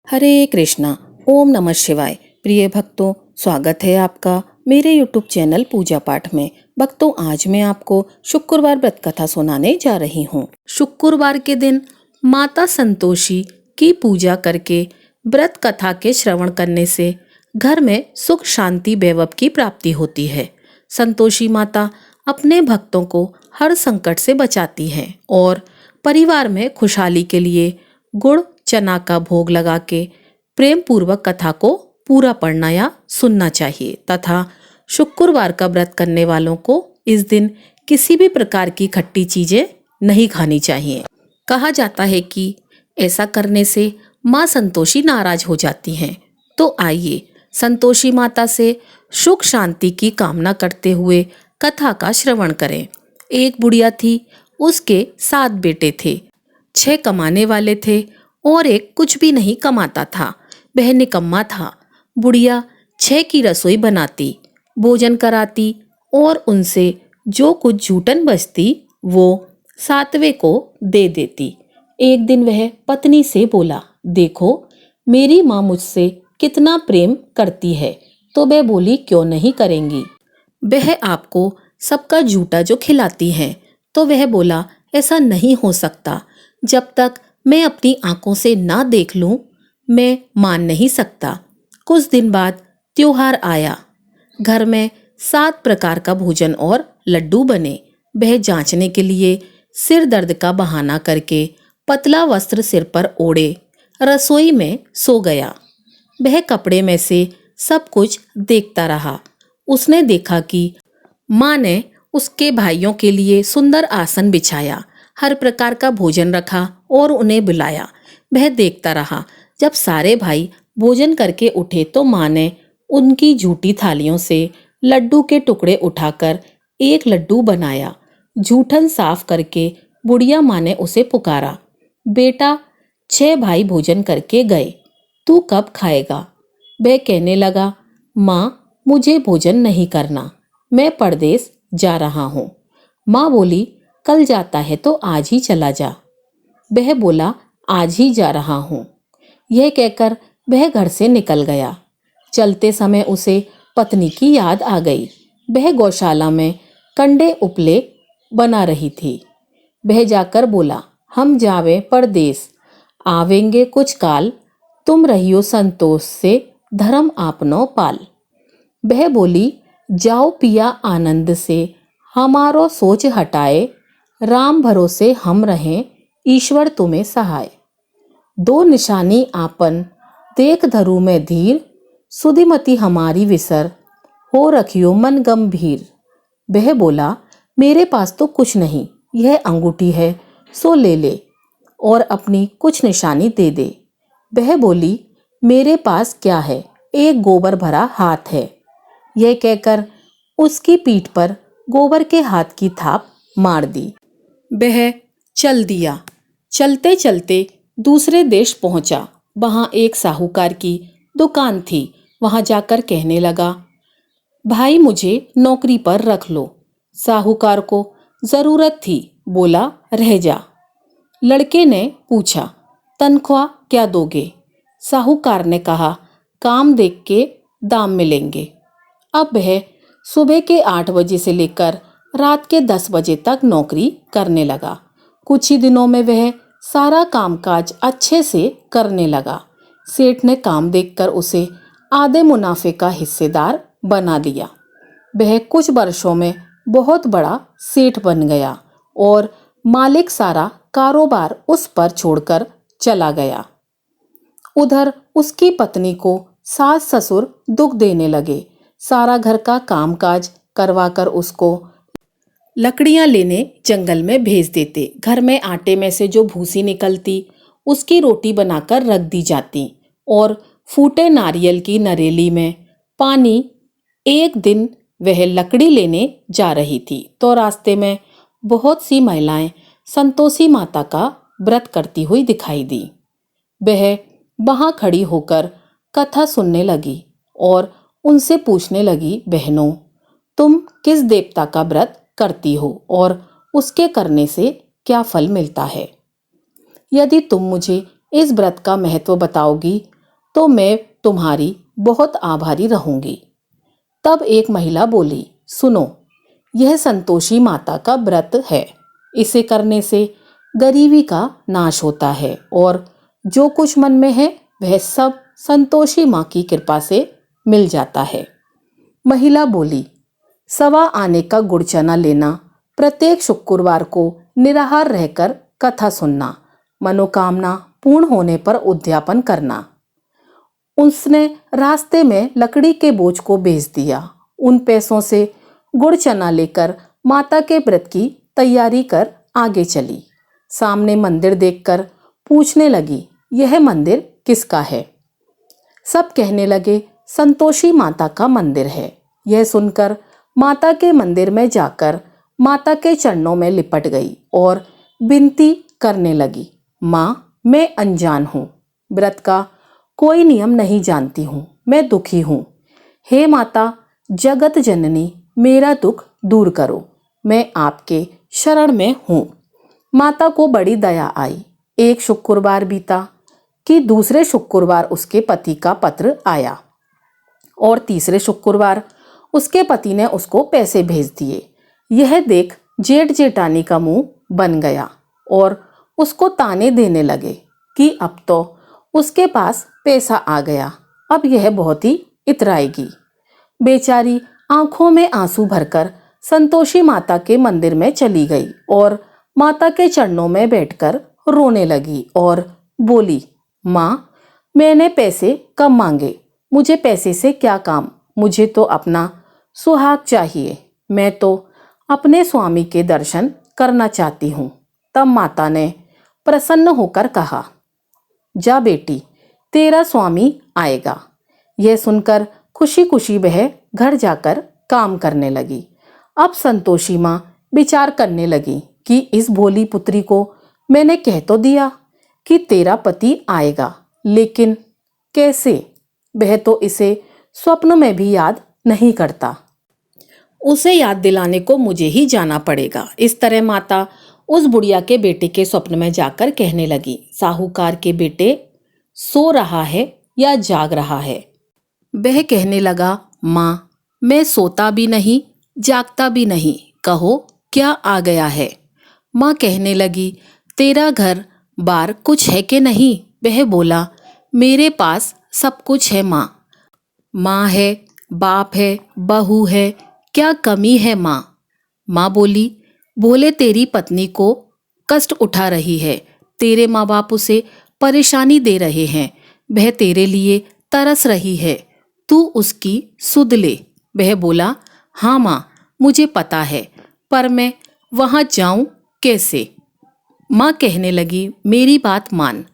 हरे कृष्णा। ओम नमः शिवाय। प्रिय भक्तों, स्वागत है आपका मेरे यूट्यूब चैनल पूजा पाठ में। भक्तों, आज मैं आपको शुक्रवार व्रत कथा सुनाने जा रही हूँ। शुक्रवार के दिन माता संतोषी की पूजा करके व्रत कथा के श्रवण करने से घर में सुख शांति वैभव की प्राप्ति होती है। संतोषी माता अपने भक्तों को हर संकट से बचाती हैं और परिवार में खुशहाली के लिए गुड़ चना का भोग लगा के प्रेम पूर्वक कथा को पूरा पढ़ना या सुनना चाहिए तथा शुक्रवार का व्रत करने वालों को इस दिन किसी भी प्रकार की खट्टी चीजें नहीं खानी चाहिए। कहा जाता है कि ऐसा करने से माँ संतोषी नाराज हो जाती हैं। तो आइए संतोषी माता से सुख शांति की कामना करते हुए कथा का श्रवण करें। एक बुढ़िया थी, उसके 7 बेटे थे। 6 कमाने वाले थे और एक कुछ भी नहीं कमाता था। वह निकम्मा था। बुढ़िया 6 की रसोई बनाती, भोजन कराती और उनसे जो कुछ जूठन बचती वो 7वें को दे देती। एक दिन वह पत्नी से बोला, देखो मेरी माँ मुझसे कितना प्रेम करती है, तो वह बोली क्यों नहीं करेंगी, वह आपको सबका जूठा जो खिलाती है। तो वह बोला, ऐसा नहीं हो सकता, जब तक मैं अपनी आंखों से ना देख लूं मैं मान नहीं सकता। कुछ दिन बाद त्योहार आया। घर में 7 प्रकार का भोजन और लड्डू बने। वह जांचने के लिए सिर दर्द का बहाना करके पतला वस्त्र सिर पर ओढ़े रसोई में सो गया। वह कपड़े में से सब कुछ देखता रहा। उसने देखा कि माँ ने उसके भाइयों के लिए सुंदर आसन बिछाया, हर प्रकार का भोजन रखा और उन्हें बुलाया। वह देखता रहा। जब सारे भाई भोजन करके उठे तो माँ ने उनकी झूठी थालियों से लड्डू के टुकड़े उठाकर एक लड्डू बनाया। जूठन साफ करके बुढ़िया माँ ने उसे पुकारा, बेटा 6 भाई भोजन करके गए, तू कब खाएगा? वह कहने लगा, माँ मुझे भोजन नहीं करना, मैं परदेश जा रहा हूँ। माँ बोली, कल जाता है तो आज ही चला जा। वह बोला, आज ही जा रहा हूँ। यह कहकर वह घर से निकल गया। चलते समय उसे पत्नी की याद आ गई। वह गौशाला में कंडे उपले बना रही थी। वह जाकर बोला, हम जावे परदेश, आवेंगे कुछ काल, तुम रहियो संतोष से धर्म आपनो पाल। वह बोली, जाओ पिया आनंद से, हमारो सोच हटाए, राम भरोसे हम रहें, ईश्वर तुम्हें सहाय। 2 निशानी आपन देख धरू में धीर, सुधिमति हमारी विसर, हो रखियो मन गंभीर। वह बोला, मेरे पास तो कुछ नहीं, यह अंगूठी है सो ले ले और अपनी कुछ निशानी दे दे। वह बोली, मेरे पास क्या है, एक गोबर भरा हाथ है। यह कहकर उसकी पीठ पर गोबर के हाथ की थाप मार दी। वह चल दिया। चलते चलते दूसरे देश पहुंचा। वहां एक साहूकार की दुकान थी। वहां जाकर कहने लगा, भाई मुझे नौकरी पर रख लो। साहूकार को जरूरत थी, बोला रह जा। लड़के ने पूछा, तनख्वाह क्या दोगे? साहूकार ने कहा, काम देख के दाम मिलेंगे। अब वह सुबह के 8 बजे से लेकर रात के 10 बजे तक नौकरी करने लगा। कुछ ही दिनों में वह सारा कामकाज अच्छे से करने लगा। सेठ ने काम देखकर उसे आधे मुनाफे का हिस्सेदार बना दिया। वह कुछ वर्षों में बहुत बड़ा सेठ बन गया और मालिक सारा कारोबार उस पर छोड़कर चला गया। उधर उसकी पत्नी को सास ससुर दुख देने लगे। सारा घर का कामकाज करवाकर उसको लकड़ियां लेने जंगल में भेज देते। घर में आटे में से जो भूसी निकलती उसकी रोटी बनाकर रख दी जाती और फूटे नारियल की नरेली में पानी। एक दिन वह लकड़ी लेने जा रही थी तो रास्ते में बहुत सी महिलाएं संतोषी माता का व्रत करती हुई दिखाई दी। वह वहां खड़ी होकर कथा सुनने लगी और उनसे पूछने लगी, बहनों तुम किस देवता का व्रत करती हो और उसके करने से क्या फल मिलता है? यदि तुम मुझे इस व्रत का महत्व बताओगी तो मैं तुम्हारी बहुत आभारी रहूंगी। तब एक महिला बोली, सुनो, यह संतोषी माता का व्रत है। इसे करने से गरीबी का नाश होता है और जो कुछ मन में है वह सब संतोषी माँ की कृपा से मिल जाता है। महिला बोली, सवा आने का गुड़ चना लेना, प्रत्येक शुक्रवार को निराहार रहकर कथा सुनना, मनोकामना पूर्ण होने पर उद्यापन करना। उसने रास्ते में लकड़ी के बोझ को बेच दिया। उन पैसों से गुड़ चना लेकर माता के व्रत की तैयारी कर आगे चली। सामने मंदिर देखकर पूछने लगी, यह मंदिर किसका है? सब कहने लगे, संतोषी माता का मंदिर है। यह सुनकर माता के मंदिर में जाकर माता के चरणों में लिपट गई और विनती करने लगी, माँ, मैं अनजान हूँ, व्रत का कोई नियम नहीं जानती हूँ, मैं दुखी हूँ। हे माता जगत जननी, मेरा दुख दूर करो, मैं आपके शरण में हूँ। माता को बड़ी दया आई। एक शुक्रवार बीता कि दूसरे शुक्रवार उसके पति का पत्र आया और तीसरे शुक्रवार उसके पति ने उसको पैसे भेज दिए। यह देख जेठ जेठानी का मुंह बन गया और उसको ताने देने लगे कि अब तो उसके पास पैसा आ गया, अब यह बहुत ही इतराएगी। बेचारी आंखों में आंसू भरकर संतोषी माता के मंदिर में चली गई और माता के चरणों में बैठकर रोने लगी और बोली, माँ, मैंने पैसे कम मांगे, मुझे पैसे से क्या काम, मुझे तो अपना सुहाग चाहिए, मैं तो अपने स्वामी के दर्शन करना चाहती हूँ। तब माता ने प्रसन्न होकर कहा, जा बेटी, तेरा स्वामी आएगा। यह सुनकर खुशी खुशी वह घर जाकर काम करने लगी। अब संतोषी माँ विचार करने लगी कि इस भोली पुत्री को मैंने कह तो दिया कि तेरा पति आएगा, लेकिन कैसे? वह तो इसे स्वप्न में भी याद नहीं करता। उसे याद दिलाने को मुझे ही जाना पड़ेगा। इस तरह माता उस बुढ़िया के बेटे के स्वप्न में जाकर कहने लगी, साहूकार के बेटे सो रहा है या जाग रहा है? वह कहने लगा, माँ, मैं सोता भी नहीं जागता भी नहीं, कहो क्या आ गया है? माँ कहने लगी, तेरा घर बार कुछ है कि नहीं? वह बोला, मेरे पास सब कुछ है माँ। माँ है, बाप है, बहू है, क्या कमी है माँ? माँ बोली, बोले तेरी पत्नी को कष्ट उठा रही है, तेरे माँ बाप उसे परेशानी दे रहे हैं, वह तेरे लिए तरस रही है, तू उसकी सुध ले। वह बोला, हाँ माँ, मुझे पता है, पर मैं वहाँ जाऊँ कैसे? माँ कहने लगी, मेरी बात मान,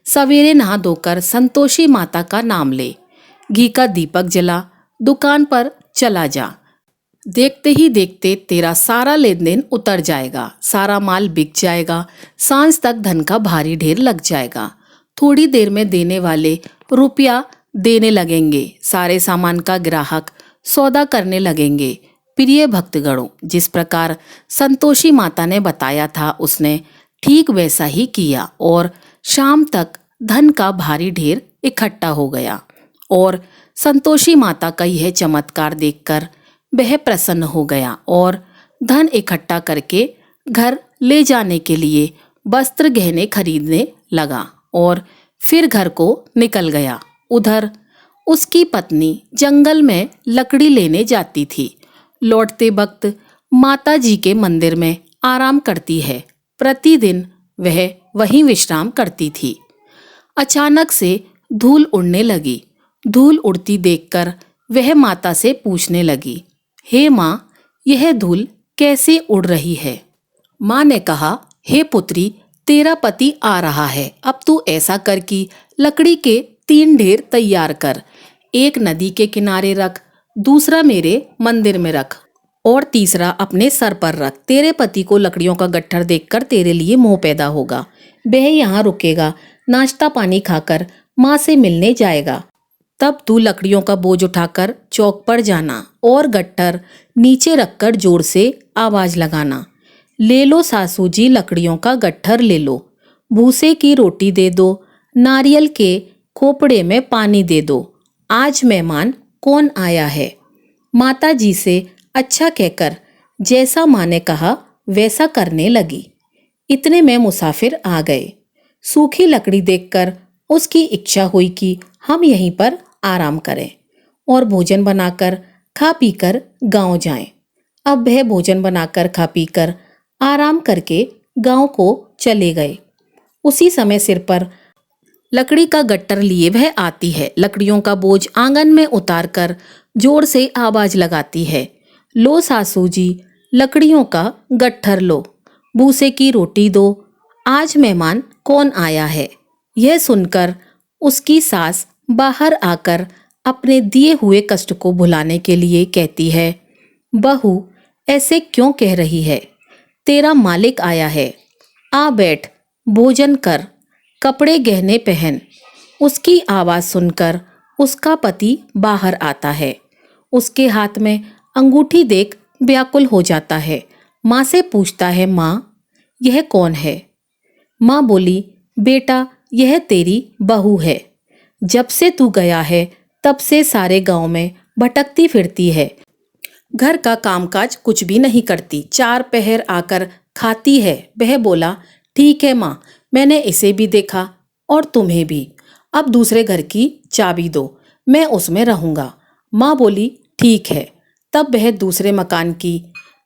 सवेरे नहा धोकर संतोषी माता का नाम ले, घी का दीपक जला, दुकान पर चला जा, देखते ही देखते तेरा सारा लेन देन उतर जाएगा, सारा माल बिक जाएगा, सांझ तक धन का भारी ढेर लग जाएगा, थोड़ी देर में देने वाले रुपया देने लगेंगे, सारे सामान का ग्राहक सौदा करने लगेंगे। प्रिय भक्तगणों, जिस प्रकार संतोषी माता ने बताया था उसने ठीक वैसा ही किया और शाम तक धन का भारी ढेर इकट्ठा हो गया और संतोषी माता का यह चमत्कार देखकर वह प्रसन्न हो गया और धन इकट्ठा करके घर ले जाने के लिए वस्त्र गहने खरीदने लगा और फिर घर को निकल गया। उधर उसकी पत्नी जंगल में लकड़ी लेने जाती थी। लौटते वक्त माता जी के मंदिर में आराम करती है। प्रतिदिन वह वहीं विश्राम करती थी। अचानक से धूल उड़ने लगी। धूल उड़ती देखकर वह माता से पूछने लगी, हे माँ, यह धूल कैसे उड़ रही है? माँ ने कहा, हे पुत्री, तेरा पति आ रहा है, अब तू ऐसा कर कि लकड़ी के 3 ढेर तैयार कर, एक नदी के किनारे रख, दूसरा मेरे मंदिर में रख और तीसरा अपने सर पर रख। तेरे पति को लकड़ियों का गट्ठर देखकर तेरे लिए मोह पैदा होगा, वह यहाँ रुकेगा, नाश्ता पानी खाकर माँ से मिलने जाएगा। तब तू लकड़ियों का बोझ उठाकर चौक पर जाना और गट्ठर नीचे रखकर जोर से आवाज लगाना, ले लो सासू जी लकड़ियों का गट्ठर ले लो, भूसे की रोटी दे दो, नारियल के खोपड़े में पानी दे दो, आज मेहमान कौन आया है। माता जी से अच्छा कहकर जैसा माँ ने कहा वैसा करने लगी। इतने में मुसाफिर आ गए। सूखी लकड़ी देखकर उसकी इच्छा हुई कि हम यहीं पर आराम करें और भोजन बनाकर खा पीकर गांव जाएं। अब वह भोजन बनाकर खा पीकर आराम करके गांव को चले गए। उसी समय सिर पर लकड़ी का गट्टर लिए वह आती है। लकड़ियों का बोझ आंगन में उतारकर जोर से आवाज लगाती है, लो सासू जी, लकड़ियों का गट्ठर लो, भूसे की रोटी दो, आज मेहमान कौन आया है। यह सुनकर उसकी सास बाहर आकर अपने दिए हुए कष्ट को भुलाने के लिए कहती है, बहू ऐसे क्यों कह रही है, तेरा मालिक आया है, आ बैठ, भोजन कर, कपड़े गहने पहन। उसकी आवाज सुनकर उसका पति बाहर आता है। उसके हाथ में अंगूठी देख व्याकुल हो जाता है। माँ से पूछता है, माँ यह कौन है। माँ बोली, बेटा यह तेरी बहू है। जब से तू गया है तब से सारे गांव में भटकती फिरती है, घर का कामकाज कुछ भी नहीं करती, चार पहर आकर खाती है। वह बोला, ठीक है माँ, मैंने इसे भी देखा और तुम्हें भी, अब दूसरे घर की चाबी दो, मैं उसमें रहूंगा। माँ बोली, ठीक है। तब वह दूसरे मकान की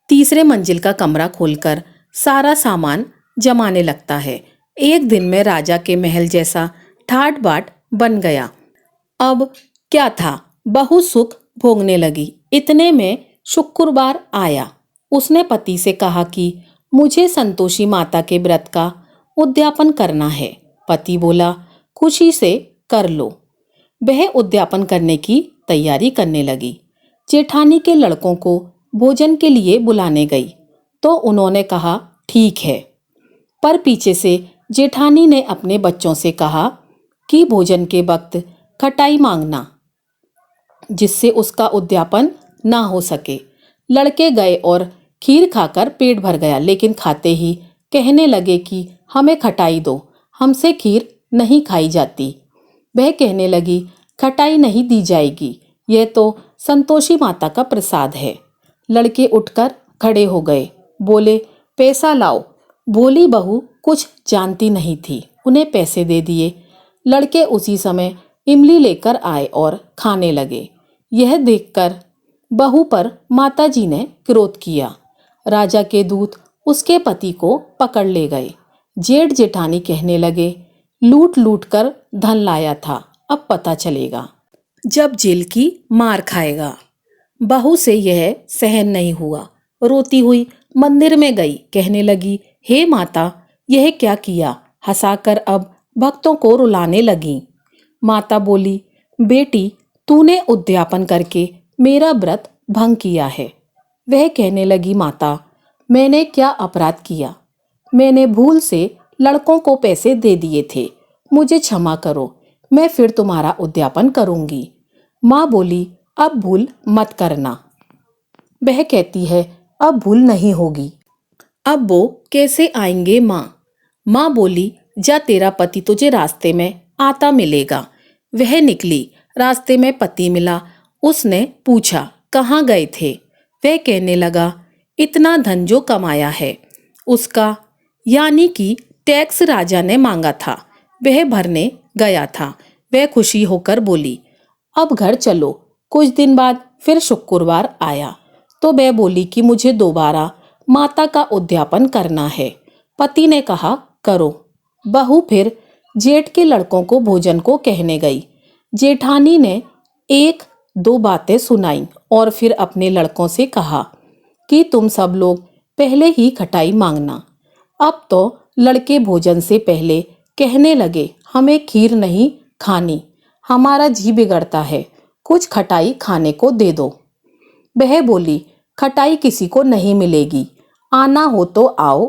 तीसरे मंजिल का कमरा खोलकर सारा सामान जमाने लगता है। एक दिन में राजा के महल जैसा ठाट बाट बन गया। अब क्या था, बहू सुख भोगने लगी। इतने में शुक्रवार आया। उसने पति से कहा कि मुझे संतोषी माता के व्रत का उद्यापन करना है। पति बोला, खुशी से कर लो। वह उद्यापन करने की तैयारी करने लगी। जेठानी के लड़कों को भोजन के लिए बुलाने गई तो उन्होंने कहा, ठीक है। पर पीछे से जेठानी ने अपने बच्चों से कहा कि भोजन के वक्त खटाई मांगना, जिससे उसका उद्यापन ना हो सके। लड़के गए और खीर खाकर पेट भर गया, लेकिन खाते ही कहने लगे कि हमें खटाई दो, हमसे खीर नहीं खाई जाती। वह कहने लगी, खटाई नहीं दी जाएगी, यह तो संतोषी माता का प्रसाद है। लड़के उठकर खड़े हो गए, बोले, पैसा लाओ। भोली बहू कुछ जानती नहीं थी, उन्हें पैसे दे दिए। लड़के उसी समय इमली लेकर आए और खाने लगे। यह देखकर बहू पर माताजी ने क्रोध किया। राजा के दूत उसके पति को पकड़ ले गए। जेठ जेठानी कहने लगे, लूट लूट कर धन लाया था, अब पता चलेगा जब जेल की मार खाएगा। बहू से यह सहन नहीं हुआ, रोती हुई मंदिर में गई। कहने लगी, हे माता, यह क्या किया। हंसाकर अब भक्तों को रुलाने लगी। माता बोली, बेटी तूने उद्यापन करके मेरा व्रत भंग किया है। वह कहने लगी, माता मैंने क्या अपराध किया, मैंने भूल से लड़कों को पैसे दे दिए थे, मुझे क्षमा करो, मैं फिर तुम्हारा उद्यापन करूंगी। माँ बोली, अब भूल मत करना। वह कहती है, अब भूल नहीं होगी। अब वो कैसे आएंगे माँ। माँ बोली, जा तेरा पति तुझे रास्ते में आता मिलेगा। वह निकली, रास्ते में पति मिला। उसने पूछा, कहाँ गए थे। वह कहने लगा, इतना धन जो कमाया है उसका, यानी कि टैक्स राजा ने मांगा था, वह भरने गया था। वह खुशी होकर बोली, अब घर चलो। कुछ दिन बाद फिर शुक्रवार आया तो वह बोली कि मुझे दोबारा माता का उद्यापन करना है। पति ने कहा, करो। बहू फिर जेठ के लड़कों को भोजन को कहने गई। जेठानी ने एक दो बातें सुनाई और फिर अपने लड़कों से कहा कि तुम सब लोग पहले ही खटाई मांगना। अब तो लड़के भोजन से पहले कहने लगे, हमें खीर नहीं खानी, हमारा जी बिगड़ता है, कुछ खटाई खाने को दे दो। वह बोली, खटाई किसी को नहीं मिलेगी, आना हो तो आओ।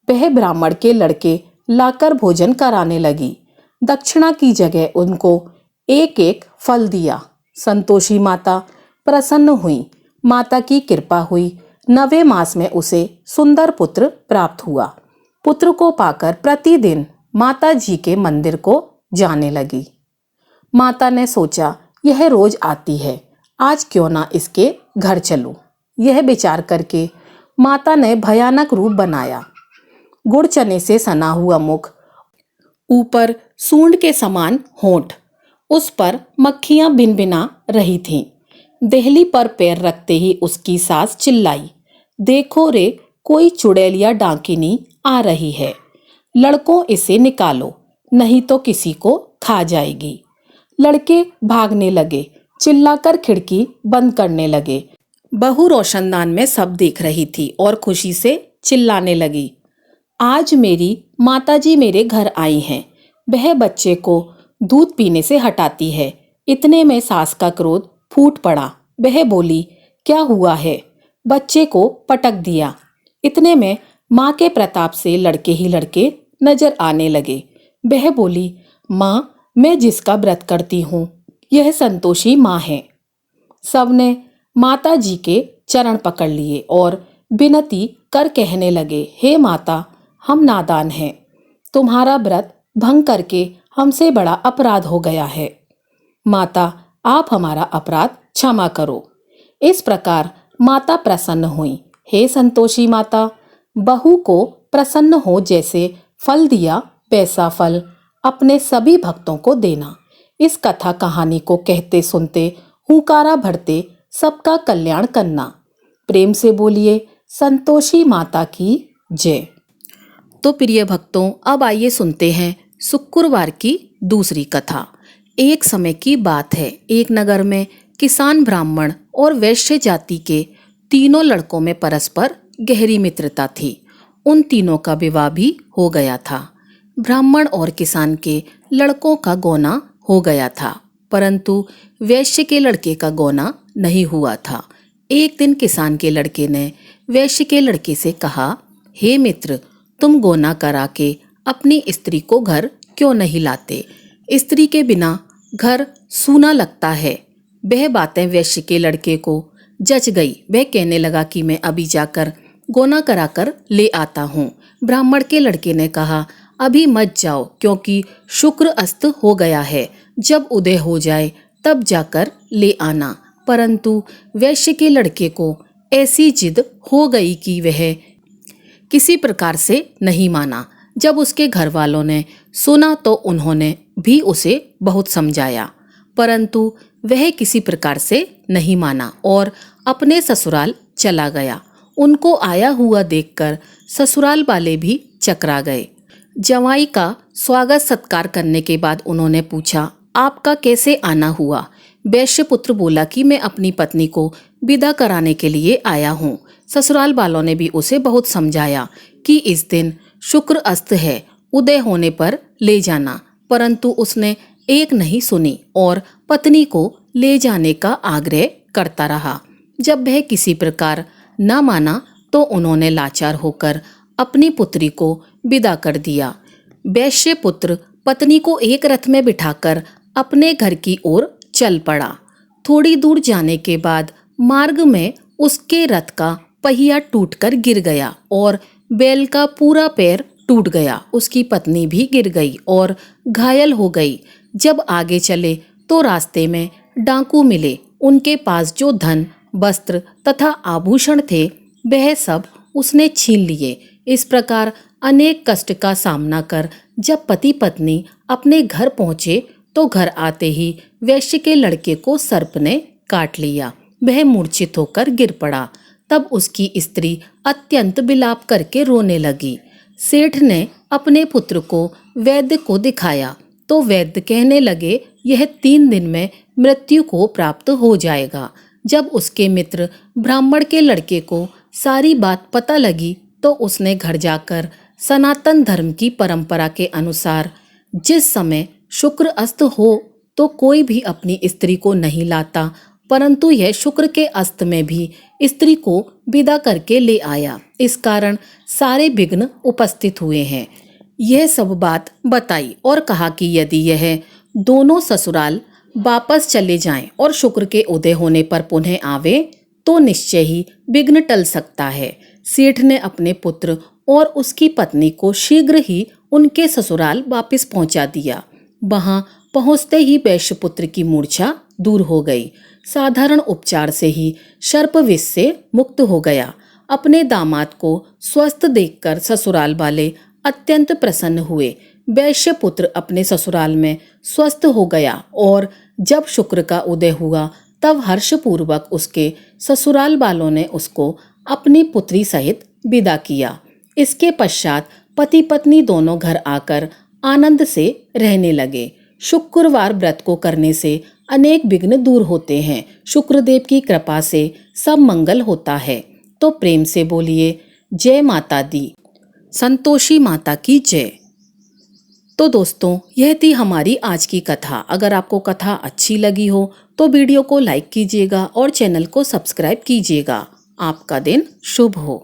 वह ब्राह्मण के लड़के लाकर भोजन कराने लगी। दक्षिणा की जगह उनको एक एक फल दिया। संतोषी माता प्रसन्न हुई, माता की कृपा हुई। 9वें मास में उसे सुंदर पुत्र प्राप्त हुआ। पुत्र को पाकर प्रतिदिन माता जी के मंदिर को जाने लगी। माता ने सोचा, यह रोज आती है, आज क्यों ना इसके घर चलूं। यह विचार करके माता ने भयानक रूप बनाया। गुड़ चने से सना हुआ मुख, ऊपर सूंड के समान होंठ, उस पर मक्खियां भिनभिना रही थीं। देहली पर पैर रखते ही उसकी सास चिल्लाई, देखो रे, कोई चुड़ैल या डाकिनी आ रही है, लड़कों इसे निकालो, नहीं तो किसी को खा जाएगी। लड़के भागने लगे, चिल्लाकर खिड़की बंद करने लगे। बहू रोशनदान में सब देख रही थी और खुशी से चिल्लाने लगी, आज मेरी माताजी मेरे घर आई हैं, वह बच्चे को दूध पीने से हटाती है। इतने में सास का क्रोध फूट पड़ा। वह बोली, क्या हुआ है? बच्चे को पटक दिया। इतने में माँ के प्रताप से लड़के ही लड़के नजर आने लगे। वह बोली, माँ, मैं जिसका व्रत करती हूँ यह संतोषी माँ है। सबने माता जी के चरण पकड़ लिए और विनती कर कहने लगे, हे माता, हम नादान हैं, तुम्हारा व्रत भंग करके हमसे बड़ा अपराध हो गया है। माता, आप हमारा अपराध क्षमा करो। इस प्रकार माता प्रसन्न हुई। हे संतोषी माता, बहू को प्रसन्न हो जैसे फल दिया वैसा फल अपने सभी भक्तों को देना। इस कथा कहानी को कहते सुनते हुंकारा भरते सबका कल्याण करना। प्रेम से बोलिए, संतोषी माता की जय। तो प्रिय भक्तों, अब आइए सुनते हैं शुक्रवार की दूसरी कथा। एक समय की बात है, एक नगर में किसान, ब्राह्मण और वैश्य जाति के तीनों लड़कों में परस्पर गहरी मित्रता थी। उन तीनों का विवाह भी हो गया था। ब्राह्मण और किसान के लड़कों का गौना हो गया था, परंतु वैश्य के लड़के का गौना नहीं हुआ था। एक दिन किसान के लड़के ने वैश्य के लड़के से कहा, हे मित्र, तुम गौना करा के अपनी स्त्री को घर क्यों नहीं लाते? स्त्री के बिना घर सूना लगता है। वह बातें वैश्य के लड़के को जच गई। वह कहने लगा कि मैं अभी जाकर गौना कराकर ले आता हूँ। ब्राह्मण के लड़के ने कहा, अभी मत जाओ, क्योंकि शुक्र अस्त हो गया है, जब उदय हो जाए तब जाकर ले आना। परंतु वैश्य के लड़के को ऐसी जिद हो गई कि वह किसी प्रकार से नहीं माना। जब उसके घर वालों ने सुना तो उन्होंने भी उसे बहुत समझाया, परंतु वह किसी प्रकार से नहीं माना और अपने ससुराल चला गया। उनको आया हुआ देखकर ससुराल वाले भी चकरा गए। जवाई का स्वागत सत्कार करने के बाद उन्होंने पूछा, आपका कैसे आना हुआ? वैश्य पुत्र बोला कि मैं अपनी पत्नी को विदा कराने के लिए आया हूँ। ससुराल वालों ने भी उसे बहुत समझाया कि इस दिन शुक्र अस्त है, उदय होने पर ले जाना, परंतु उसने एक नहीं सुनी और पत्नी को ले जाने का आग्रह करता रहा। जब वह किसी प्रकार न माना तो उन्होंने लाचार होकर अपनी पुत्री को विदा कर दिया। वैश्य पुत्र पत्नी को एक रथ में बिठाकर अपने घर की ओर चल पड़ा। थोड़ी दूर जाने के बाद मार्ग में उसके रथ का पहिया टूटकर गिर गया और बैल का पूरा पैर टूट गया। उसकी पत्नी भी गिर गई और घायल हो गई। जब आगे चले तो रास्ते में डाकू मिले। उनके पास जो धन, वस्त्र तथा आभूषण थे वह सब उसने छीन लिए। इस प्रकार अनेक कष्ट का सामना कर जब पति पत्नी अपने घर पहुंचे तो घर आते ही वैश्य के लड़के को सर्प ने काट लिया। वह मूर्छित होकर गिर पड़ा। तब उसकी स्त्री अत्यंत विलाप करके रोने लगी। सेठ ने अपने पुत्र को वैद्य को दिखाया तो वैद्य कहने लगे, यह 3 दिन में मृत्यु को प्राप्त हो जाएगा। जब उसके मित्र ब्राह्मण के लड़के को सारी बात पता लगी तो उसने घर जाकर सनातन धर्म की परंपरा के अनुसार जिस समय शुक्र अस्त हो तो कोई भी अपनी स्त्री को नहीं लाता, परंतु यह शुक्र के अस्त में भी स्त्री को विदा करके ले आया। इस कारण सारे विघ्न उपस्थित हुए हैं। यह सब बात बताई और कहा कि यदि यह दोनों ससुराल वापस चले जाएं और शुक्र के उदय होने पर पुनः आवे तो निश्चय ही विघ्न टल सकता है। सेठ ने अपने पुत्र और उसकी पत्नी को शीघ्र ही उनके ससुराल वापस पहुंचा दिया। वहां पहुंचते ही वैश्यपुत्र की मूर्छा दूर हो गई। साधारण उपचार से ही सर्प विष से मुक्त हो गया। अपने दामाद को स्वस्थ देखकर ससुराल वाले अत्यंत प्रसन्न हुए। वैश्यपुत्र अपने ससुराल में स्वस्थ हो गया और जब शुक्र का उदय हुआ तब हर्षपूर्वक उसके ससुराल वालों ने उसको अपनी पुत्री सहित विदा किया। इसके पश्चात पति पत्नी दोनों घर आकर आनंद से रहने लगे। शुक्रवार व्रत को करने से अनेक विघ्न दूर होते हैं। शुक्रदेव की कृपा से सब मंगल होता है। तो प्रेम से बोलिए जय माता दी, संतोषी माता की जय। तो दोस्तों, यह थी हमारी आज की कथा। अगर आपको कथा अच्छी लगी हो तो वीडियो को लाइक कीजिएगा और चैनल को सब्सक्राइब कीजिएगा। आपका दिन शुभ हो।